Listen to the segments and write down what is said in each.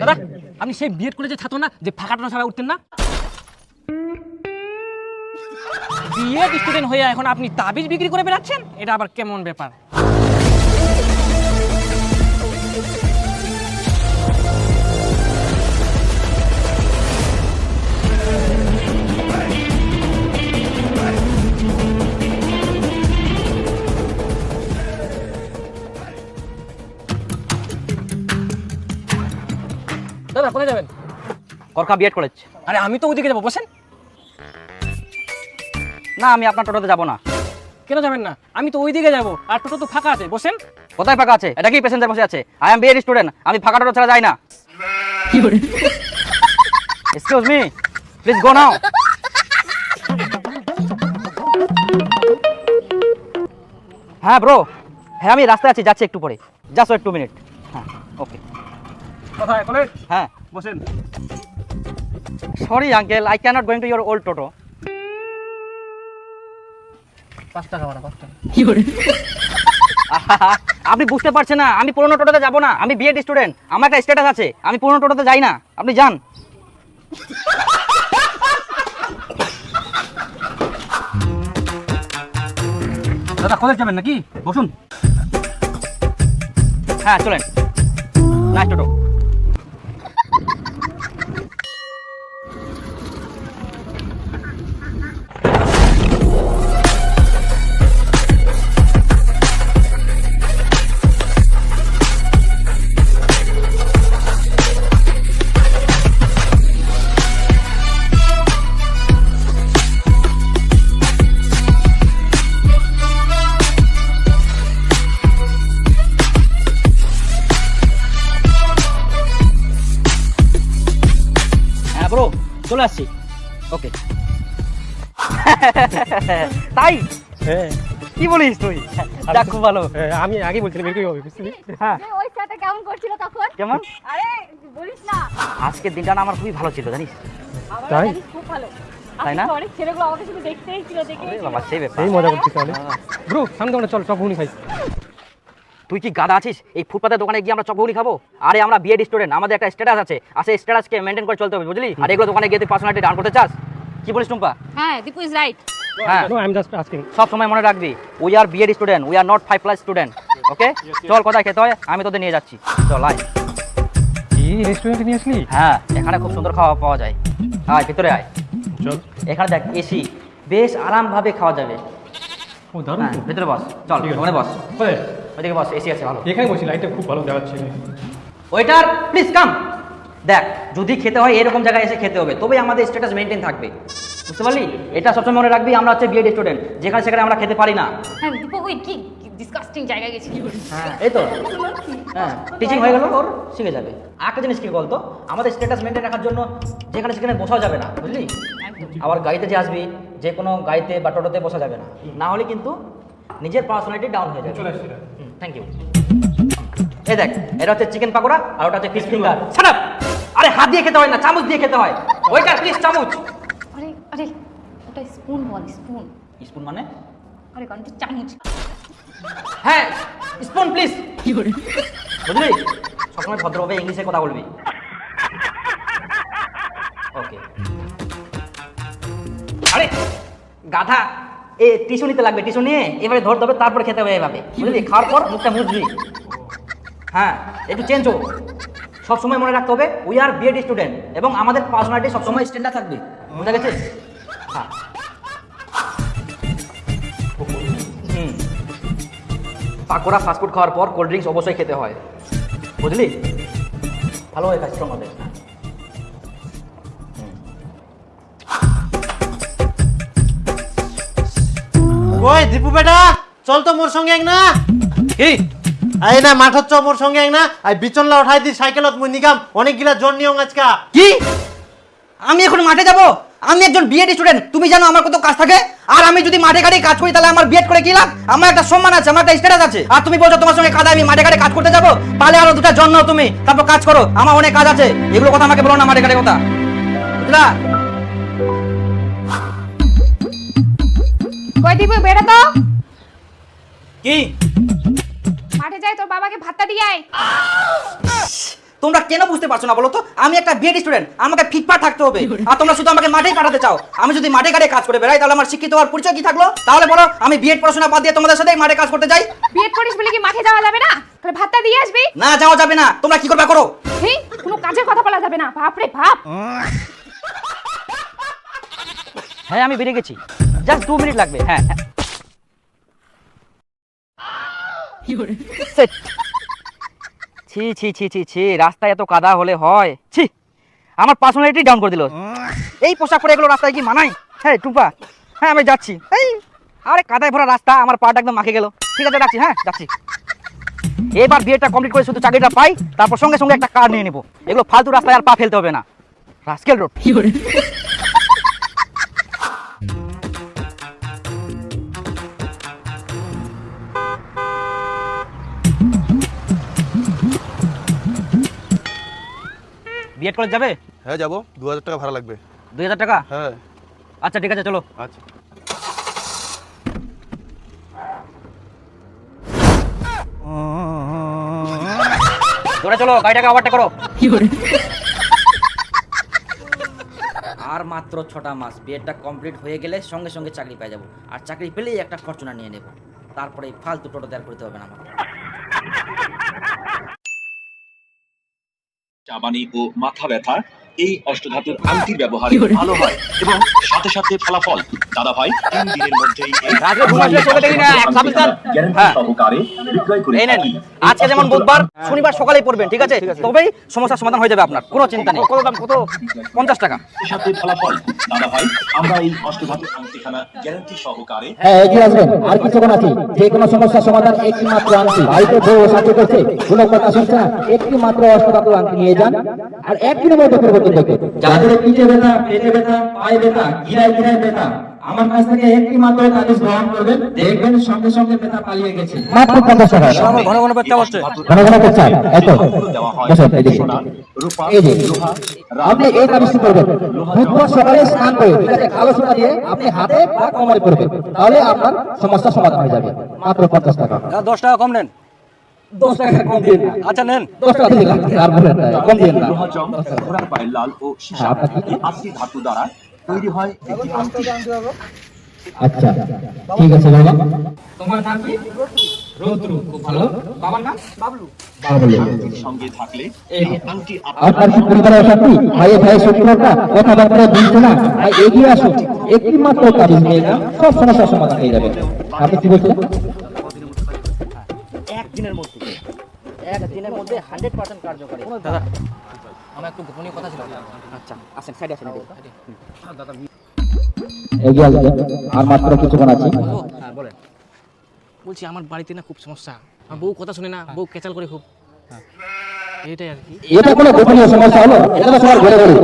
দাদা আপনি সেই বিএড কলেজের ছাত্র না যে ফাঁকা টোটা ছাড়া উঠতেন না? বিএড স্টুডেন্ট হয়ে এখন আপনি তাবিজ বিক্রি করে বেড়াচ্ছেন, এটা আবার কেমন ব্যাপার? দাদা কোথায় যাবেন? করকা বিএড কলেজ। আরে আমি তো ওইদিকে যাবো, বসেন। না, আমি আপনার টোটোতে যাব না। কেন যাবেন না? আমি তো ওইদিকে যাবো, আর টোটো তো ফাঁকা আছে, বসেন। কোথায় ফাঁকা আছে? এটা কি প্যাসেঞ্জার বসে আছে? আই এম বিএড স্টুডেন্ট, আমি ফাঁকা টোটো ছাড়া যাই না। এক্সকিউজ মি, প্লিজ গো নাও। হ্যাঁ ব্রো, হ্যাঁ আমি রাস্তায় আছি, যাচ্ছি একটু পরে, জাস্ট ওয়েট 2 মিনিট। হ্যাঁ ওকে। কোথায় কলেজ? হ্যাঁ বসেন। Sorry uncle, I can't going to your old toto. 5 টাকা ভাড়া, 5 টাকা। আপনি বুঝতে পারছেন না, আমি পুরোনো টোটোতে যাব না, আমি বিএড স্টুডেন্ট, আমার একটা স্ট্যাটাস আছে, আমি পুরোনো টোটোতে যাই না, আপনি যান। দাদা কলেজ যাবেন নাকি? বসুন। হ্যাঁ চলেন, নাইস টোটো। ব্রো চলে আসছি, ওকে। তাই? হ্যাঁ। কি বলিস তুই? যাক খুব ভালো। আমি আগে বলছিলাম এরকম হবে, বুঝলি? হ্যাঁ যে ওই স্যারটা কেমন করছিল তখন? কেমন? আরে বলিস না, আজকের দিনটা না আমার খুবই ভালো ছিল জানিস। আমার তাই? জানিস খুব ভালো। তাই না? আজকে অনেক ছেলেগুলো আমাকে শুধু দেখতেই ছিল, দেখেই আরে ছিল। বাবা সেই ব্যাপার। সেই মজা করছিস তাহলে। ব্রো সামনে আমরা চল, চপ ঘুগনি খাই। তুই কি গাদা আছিস? এই ফুটপাতের দোকানে গিয়ে আমরা চপগুলি খাবো? আরে আমরা বিএড স্টুডেন্ট, আমাদের একটা স্ট্যাটাস আছে, আর সেই স্ট্যাটাসকে মেনটেন করে চলতে হবে, বুঝলি? আর এগুলো দোকানে গিয়ে তুই পার্সোনালিটি ডাউন করতে চাস? কি বলিস টুম্পা? হ্যাঁ, দীপু ইজ রাইট। হ্যাঁ no I am just asking. সব সময় মনে রাখবি, we are BEd student, we are not 5+ student, okay? চল কোথায় খেতে হয় আমি তোদের নিয়ে যাচ্ছি, চল আয়। কি রেস্টুরেন্টে নিয়ে আসলি? হ্যাঁ এখানে খুব সুন্দর খাওয়া পাওয়া যায়, আয় ভিতরে আয়। চল। এখানে দেখ এসি, বেশ আরামভাবে খাওয়া যাবে। ও দারুণ হ্যাঁ তো। ভিতরে বস, চল ঠিক আছে। ওখানে বস, কোথায়? ওইদিকে বস, এসি আছে ভালো। এখানে বসি, লাইটটা খুব ভালো দেখাচ্ছে। Waiter please come. দেখ যদি খেতে হয় এরকম জায়গায় এসে খেতে হবে, তবেই আমাদের স্ট্যাটাস মেনটেন থাকবে, বুঝতে পারলি? এটা সবসময় মনে রাখবি, আমরা হচ্ছে বিএড স্টুডেন্ট, যেখানে সেখানে আমরা খেতে পারি না। হ্যাঁ, দীপু ওই কি ডিসকাস্টিং জায়গায় গেছি। হ্যাঁ এই তো, হ্যাঁ টিচিং হয়ে গেল, ওর শিখে যাবে। আরেকটা জিনিস কি বলতো, আমাদের স্ট্যাটাস মেনটেন রাখার জন্য যেখানে সেখানে বসাও যাবে না, বুঝলি? আবার গাড়িতে যে আসবি, যে কোনো গাড়িতে বা টোটোতে বসা যাবে না, না হলে কিন্তু নিজের পার্সোনালিটি ডাউন হয়ে যাবে। চলে আসছি। Thank you. এই দেখ, এটা হচ্ছে চিকেন পাকোড়া আর ওটা হচ্ছে ফিশ ফিঙ্গার। Shut up! আরে হাত দিয়ে খেতে হয় না, চামচ দিয়ে খেতে হয়। ওয়েটার প্লিজ চামচ। আরে আরে ওটা স্পুন বল, স্পুন। স্পুন মানে? আরে কারণ চামচ। হ্যাঁ স্পুন প্লিজ। বুঝলি? সবসময় ভদ্রভাবে ইংলিশে কথা বলবি, ওকে? আরে গাধা, এ টিস্যু নিতে লাগবে, টিস্যু নিয়ে এবারে ধরতে হবে, তারপরে খেতে হবে এভাবে, বুঝলি? খাওয়ার পর মুখটা মুছবি। হ্যাঁ একটু চেঞ্জ হোক, সবসময় মনে রাখতে হবে উই আর বিএড স্টুডেন্ট, এবং আমাদের পার্সোনালিটি সবসময় স্ট্যান্ডার্ড থাকবে, বুঝা গেছে? হ্যাঁ হুম, পাকোড়া ফাস্টফুড খাওয়ার পর কোল্ড ড্রিঙ্কস অবশ্যই খেতে হয়, বুঝলি? ভালো হয় কাজ স্ট্রং হবে। ওই দীপু বেটা চল তো মোর সঙ্গে এক না। কি? এই না মাঠত চ মোর সঙ্গে এক না, আই বিচনলা উঠাই দি সাইকেলত মুই নিগাম, অনেকগুলা জন নিয়ম আজকা। কি? আমি এখন মাঠে যাব? আমি একজন বিএড স্টুডেন্ট, তুমি জানো আমার কত কাজ থাকে, আর আমি যদি মাঠে ঘাটে কাজ করি তাহলে আমার বিএড করে কি লাভ? আমার একটা সম্মান আছে, আমার একটা স্ট্যাটাস আছে, আর তুমি বলছো তোমার সঙ্গে কাজে আমি মাঠে ঘাটে কাজ করতে যাবো? তাহলে আরো দুটা জন্ম তুমি, তারপর কাজ করো, আমার অনেক কাজ আছে, এগুলো কথা আমাকে বলো না মাঠে ঘাটে কথা, বুঝলা? কই দীপু বেরো তো, কি? মাঠে যাই তোর বাবাকে ভাতটা দিয়ে আয়। তোমরা কেন বুঝতে পারছো না বলো তো? আমি একটা বিএড স্টুডেন্ট, আমাকে ফিটফাট থাকতে হবে। আর তোমরা শুধু আমাকে মাঠেই পাঠাতে চাও। আমি যদি মাঠে ঘাটে কাজ করে বেড়াই তাহলে আমার শিক্ষিত হওয়ার পরিচয় কি থাকলো? তাহলে বলো আমি বিএড পড়াশোনা বাদ দিয়ে তোমাদের সাথে মাঠে কাজ করতে যাই? বিয়েট করিস বলে কি মাঠে যাওয়া যাবে না? তাহলে ভাতটা দিয়ে আসবি। না, যাওয়া যাবে না। তোমরা কি করবে করো। হেই, কোনো কাজের কথা বলা যাবে না। বাপ রে বাপ। হ্যাঁ, আমি বেরিয়ে গেছি, জাস্ট 2 মিনিট লাগবে। হ্যাঁ Set. ছি ছি ছি ছি ছি, রাস্তায় এত কাদা হলে হয়? ছি, আমার পার্সোনালিটি ডাউন করে দিল। এই পোশাক পরে এগুলো রাস্তায় কি মানায়? হ্যাঁ টুপা, হ্যাঁ আমি যাচ্ছি। এই আরে কাদায় ভরা রাস্তা, আমার পাটা একদম মাখে গেল। ঠিক আছে, রাখছি। হ্যাঁ যাচ্ছি। এবার বিয়েটা কমপ্লিট করে শুধু চাকরিটা পাই, তারপর সঙ্গে সঙ্গে একটা কার নিয়ে নেবো। এগুলো ফালতু রাস্তায় আর পা ফেলতে হবে না। Rascal road. বিএড কলেজ যাবে? হ্যাঁ যাবো, 2000 টাকা ভাড়া লাগবে। 2000 টাকা? হ্যাঁ। আচ্ছা ঠিক আছে, চলো। আচ্ছা। জোরে চলো, গাড়িটাকে ওভারটেক করো। আর মাত্র 6টা মাস, বিএডটা কমপ্লিট হয়ে গেলে সঙ্গে সঙ্গে চাকরি পেয়ে যাবো। আর চাকরি পেলেই একটা ফরচুনার নিয়ে নেব। তারপরে ফালতু টোটো দেয়ার করতে হবে না আমার। চাবানি ও মাথা ব্যথা এই অষ্টধাতুর আংটির ব্যবহারে ভালো হয় এবং সাথে সাথে ফলাফল। দাদা ভাই 3 দিনের মধ্যেই এই রাতে ঘুম আসলে চোখে দেখি না, এক সাবিস্তার। গ্যারান্টি হ্যাঁ। সহকারে বিক্রয় করে এই নেন, থাকি। আজকে যেমন বুধবার, শনিবার সকালেই পড়বেন, ঠিক আছে? তবেই সমস্যার সমাধান হয়ে যাবে আপনার, কোনো চিন্তা নেই। কত দাম? কত? 50 টাকা। সাথে ফলাফল। দাদা ভাই, আমরা এই অষ্টধাতুর আংটিখানা গ্যারান্টি সহকারে হ্যাঁ, এগিয়ে আসবেন। আর কিছুক্ষণ আছে। যে কোনো সমস্যার সমাধান একটি মাত্র আংটি। বাড়িতে বউ সাথে করছে, কোনো কথা শুনছে না, একটি মাত্র অষ্টধাতুর আংটি নিয়ে যান, আর একদিনের মধ্যে পরিবর্তন দেখবে। যাদের পিঠে ব্যথা, পেটে ব্যথা, পায়ে ব্যথা, গিরায় গিরায় ব্যথা, আমার কাছ থেকে একটি মাত্র তাবিজ গ্রহণ করবেন, দেখবেন সঙ্গে সঙ্গে ব্যথা পালিয়ে গেছে। মাত্র 50 টাকা। আমার ঘন ঘন পেটটা হচ্ছে। ঘন ঘন করছে, এই তো দেওয়া হয়। বসুন, এই দেখুন। সোনা, রূপা, এই যে লোহা, আপনি এই তাবিজটি করবেন বুধবার সকালে স্নান করে, ঠিক আছে? কালো সুতা দিয়ে আপনি হাতে বা কোমরে পরবেন, তাহলে আপনার সমস্যা সমাধান হয়ে যাবে। মাত্র 50 টাকা। 10 টাকা কম নেন। 10 টাকা কম দিয়ে না। আচ্ছা নেন। 10 টাকা দিয়ে দিলাম, আর বলেন না, কম দিয়ে না। লোহা জং, ঘোড়ার পায়ের লাল ও সীসা হ্যাঁ, আপনার কি? এই 8টি ধাতু দ্বারা তৈরি হয় একটি আংটি। আচ্ছা ঠিক আছে বাবা। তোমার নাম কি? রৌদ্র। খুব ভালো। বাবার নাম? বাবলু। বাবলু। আংটির সঙ্গে থাকলে এই আংটি আপনার কি পরিবারের অশান্তি, ভাইয়ে ভাইয়ের শত্রুতা, কথাবার্তা বুঝছে না, ভাই এগিয়ে আসুন, একটি মাত্র তাবিজ নিয়ে যান, সব সমস্যার সমাধান হয়ে যাবে। আপনি কি বলছেন? একদিনের মধ্যে 100% কার্যকরী। দাদা, আমার একটু গোপনীয় কথা ছিল। আচ্ছা আসেন, সাইডে আসেন। এগিয়ে আসবেন, আর মাত্র কিছুক্ষণ আছে। হ্যাঁ বলেন। বলছি আমার বাড়িতে না খুব সমস্যা, আমার বউ কথা শুনে না, বউ কেচাল করে খুব। এটাই আর কি। এটা কোনো গোপনীয় সমস্যা হলো? এটা তো সবার ঘরে ঘরে।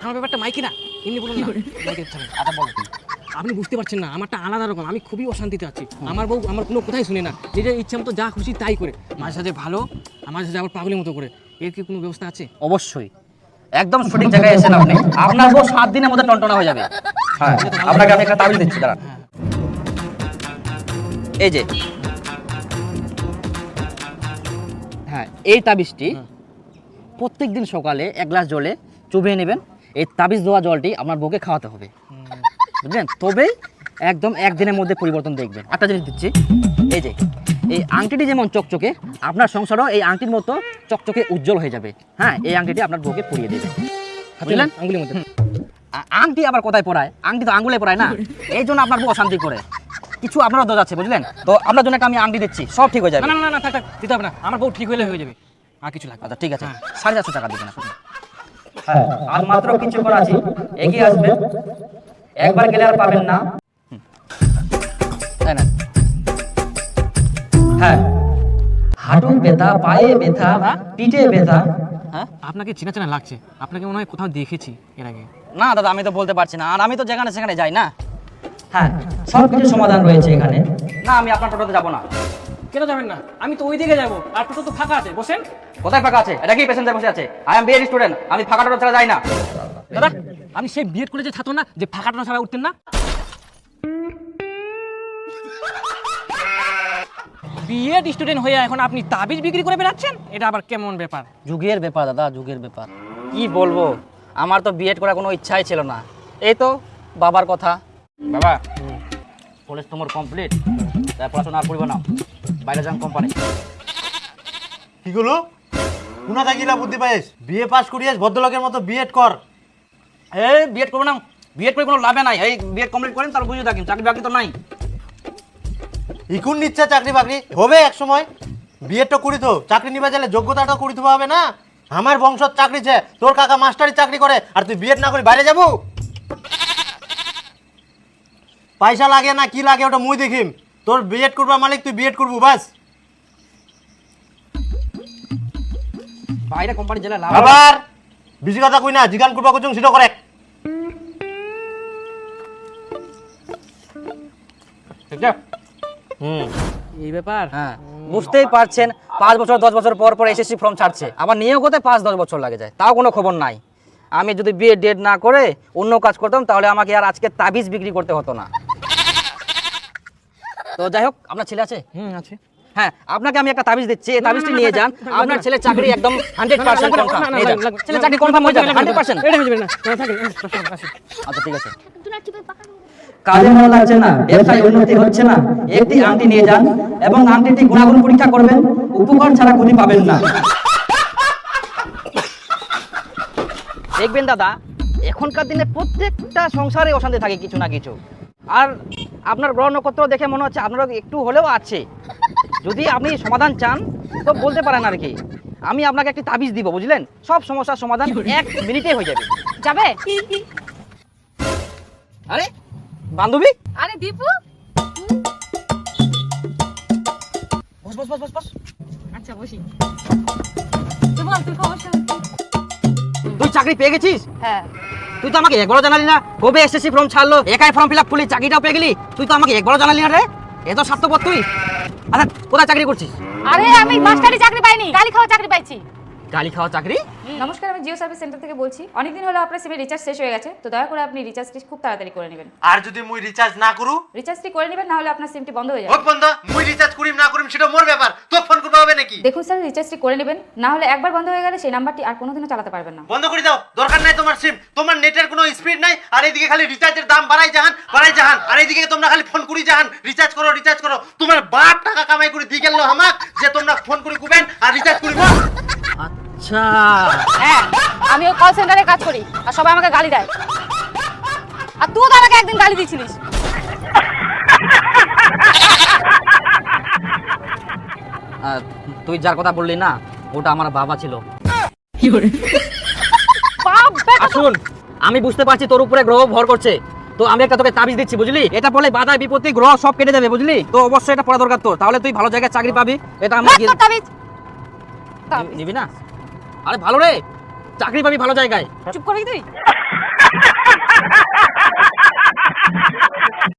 আমার ব্যাপারটা মাইকি না, এমনি বলুন না। মাইকে থামেন। আচ্ছা বলুন। আপনি বুঝতে পারছেন না, আমারটা আলাদা রকম। আমি খুবই অশান্তিতে আছি। আমার বউ আমার কোনো কথাই শুনে না, নিজের ইচ্ছা মতো যা খুশি তাই করে। মাঝে সাঝে ভালো, আর মাঝে সাঝে আবার পাগলের মতো করে। এর কি কোনো ব্যবস্থা আছে? অবশ্যই, একদম সঠিক জায়গায় এসেছেন আপনি। আপনার বউ 7 দিনের মধ্যে টনটনা হয়ে যাবে। হ্যাঁ, আপনাকে আমি একটা তাবিজ দিচ্ছি, দাঁড়ান। এই যে, হ্যাঁ এই তাবিজটি প্রত্যেকদিন সকালে 1 গ্লাস জলে চুবিয়ে নেবেন। এই তাবিজ দেওয়া জলটি আপনার বউকে খাওয়াতে হবে, বুঝলেন? তবেই একদম 1 দিনের মধ্যে পরিবর্তন দেখবেন। একটা জিনিস দিচ্ছি, এই যে এই আংটিটি যেমন চকচকে, আপনার সংসারও এই আংটির মতো চকচকে উজ্জ্বল হয়ে যাবে। হ্যাঁ, এই আংটিটি আপনার বউকে পরিয়ে দেবে, বুঝলেন? আঙ্গুলের মধ্যে। আংটি আবার কোথায় পরায়? আংটি তো আঙ্গুলে পরায় না, এই জন্য আপনার বউ অশান্তি করে। কিছু আপনারও দোষ আছে, বুঝলেন? তো আপনার জন্য একটা আমি আংটি দিচ্ছি, সব ঠিক হয়ে যাবে। না না না, থাক থাক, দিতে হবে না। আমার বউ ঠিক হলে হয়ে যাবে, আর কিছু লাগবে। আচ্ছা ঠিক আছে, 450 টাকা দিবেন আপনি। হ্যাঁ, আর মাত্র কিছুক্ষণ আছে, এগিয়ে আসবেন। একবার গেলে আর পাবেন না। তাই না? হ্যাঁ, হাঁটু ব্যথা, পায়ে ব্যথা, পিঠে ব্যথা। হ্যাঁ, আপনাকে চেনা চেনা লাগছে, আপনাকে মনে হয় কোথাও দেখেছি এর আগে। না দাদা, আমি তো বলতে পারছি না, আর আমি তো যেখানে সেখানে যাই না। হ্যাঁ, সব কিছু সমাধান রয়েছে এখানে। না, আমি আপনার টোটোতে যাবো না। কেন যাবেন না? আমি তো ওই দিকে যাবো, আর টোটো তো ফাঁকা আছে, বসেন। কোথায় ফাঁকা আছে? এটা কি প্যাসেঞ্জার বসে আছে? আই এম বিএড স্টুডেন্ট, আমি ফাঁকা টোটো ছাড়া যাই না। দাদা, আমি সেই বিএড কলেজে ছাত্র না যে ফাঁকা টোটো ছাড়া উঠতেন না? বিএড স্টুডেন্ট হয়ে এখন আপনি তাবিজ বিক্রি করে বেড়াচ্ছেন, এটা আবার কেমন ব্যাপার? যুগের ব্যাপার দাদা, যুগের ব্যাপার। কি বলবো, আমার তো বিএড করার কোনো ইচ্ছাই ছিল না। এই তো বাবার কথা। বাবা, কলেজ তোমার কমপ্লিট, তাই পড়াশোনা আর করবে না, বাইরে যান কোম্পানি। কি গুলো কোনা থাকিলা বুদ্ধি পাইস? বিএ পাস করিয়াস ভদ্রলোকের মতো বিএড কর। এই বিএড করবো না, বিএড করে কোনো লাভে নাই। এই বিএড কমপ্লিট করেন, তার বুঝে থাকেন, চাকরি বাকরি তো নাই। ইকুন নিচ্ছে চাকরি বাকরি হবে এক সময়। বিএডটা করি তো, চাকরি নিবা গেলে যোগ্যতাটা করিতে হবে না? আমার বংশত চাকরি ছে, তোর কাকা মাস্টারি চাকরি করে, আর তুই বিএড না করে বাইরে যাবো? পয়সা লাগে না কি লাগে ওটা মুই দেখিম। তোর বিএড করবা মালিক, তুই বিএড করবো বাস। বাইরে কোম্পানি জেলা লাভ। আবার বেশি কথা কই না, জিগান করবা কইছং সেটা করে। ঠিক আছে? এই ব্যাপার। হ্যাঁ, বুঝতেই পারছেন 5 বছর 10 বছর পর পর এসএসসি ফর্ম ছাড়ছে, আবার নিয়োগ হতে 5-10 বছর লাগে যায়, তাও কোনো খবর নাই। আমি যদি বিএড ডেট না করে অন্য কাজ করতাম তাহলে আমাকে আর আজকে তাবিজ বিক্রি করতে হতো না। তো যাই হোক, আপনার ছেলে আছে? আছে। হ্যাঁ, আপনাকে আমি একটা তাবিজ দিচ্ছি, এই তাবিজটি নিয়ে যান। আপনার ছেলে চাকরি একদম 100% কনফার্ম। ছেলে চাকরি কনফার্ম হয়ে যাবে 100%। এটা হয়ে যাবে না, থাকেন। আচ্ছা ঠিক আছে। কাজে মন লাগছে না, ব্যবসায় উন্নতি হচ্ছে না, একটি আংটি নিয়ে যান এবং আংটিটি গুণাগুণ পরীক্ষা করবেন, উপকার ছাড়া ক্ষতি পাবেন না। দেখবেন দাদা, এখনকার দিনে প্রত্যেকটা সংসারে অশান্তি থাকে কিছু না কিছু। আর আপনার গ্রহ নক্ষত্র দেখে মনে হচ্ছে আপনারও একটু হলেও আছে। যদি আপনি সমাধান চান তো বলতে পারেন আর কি। আমি আপনাকে একটি তাবিজ দিব, বুঝলেন? সব সমস্যার সমাধান 1 মিনিটে হয়ে যাবে। যাবে? আরে বান্ধবী, আরে দীপু, বস বস বস বস বস। আচ্ছা বসি। তুই বল, তুই সমস্যা হচ্ছে? তুই চাকরি পেয়ে গেছিস? হ্যাঁ। তুই তো আমাকে একবারও জানালি না। কবে এসএসসি ফর্ম ছাড়লো, একাই ফর্ম ফিল আপ করলি, চাকরিটাও পেয়ে গেলি, তুই তো আমাকে একবারও জানালি না রে। এত স্বার্থপর তুই। আচ্ছা, কোথায় চাকরি করছিস? আরে আমি মাস্টারি চাকরি পাইনি, গালি খাওয়া চাকরি পাইছি। গালি খাওয়া চাকরি? নমস্কার, আমি জিও সার্ভিস সেন্টার থেকে বলছি। অনেকদিন হলো আপনার সিমে রিচার্জ শেষ হয়ে গেছে, তো দয়া করে আপনি রিচার্জটি খুব তাড়াতাড়ি করে নেবেন। আর যদি মুই রিচার্জ না করু? রিচার্জটি করে নেবেন, না হলে আপনার সিমটি বন্ধ হয়ে হোক যাবে। বন্ধ, মুই রিচার্জ করিম না করিম সেটা মোর ব্যাপার, তো ফোন করবা হবে নাকি? দেখুন স্যার, রিচার্জটি করে নেবেন, না হলে একবার বন্ধ হয়ে গেলে সেই নাম্বারটি আর কোনোদিনও চালাতে পারবেন না। বন্ধ করে দাও, দরকার নাই তোমার সিম। তোমার নেটের কোনো স্পিড নাই, আর এইদিকে খালি রিচার্জের দাম বাড়াই জাহান, আর এইদিকে তোমরা খালি ফোন করি জাহান, রিচার্জ করো রিচার্জ করো। তোমার বাপ টাকা কামাই করে দিয়ে গেল আমাক যে তোমরা ফোন করে কুবেন আর রিচার্জ করিব। আচ্ছা, হ্যাঁ, আমি ওই কল সেন্টারে কাজ করি আর সবাই আমাকে গালি দেয়। আর তুই তো আমাকে একদিন গালি দিয়েছিলিস। তুই যার কথা বললি না, ওটা আমার বাবা ছিল। বাপ বেটা, আসুন, আমি বুঝতে পারছি তোর উপরে গ্রহ ভর করছে, তো আমি একটা তোকে তাবিজ দিচ্ছি, বুঝলি? এটা বলে বাধা বিপত্তি গ্রহ সব কেটে যাবে, বুঝলি? তো অবশ্যই এটা পড়া দরকার তোর, তাহলে তুই ভালো জায়গায় চাকরি পাবি। এটা আমরা তোর তাবিজ। তাবিজ। নিবি না? আরে ভালো রে, চাকরি পাবি ভালো জায়গায়। চুপ করবি তুই?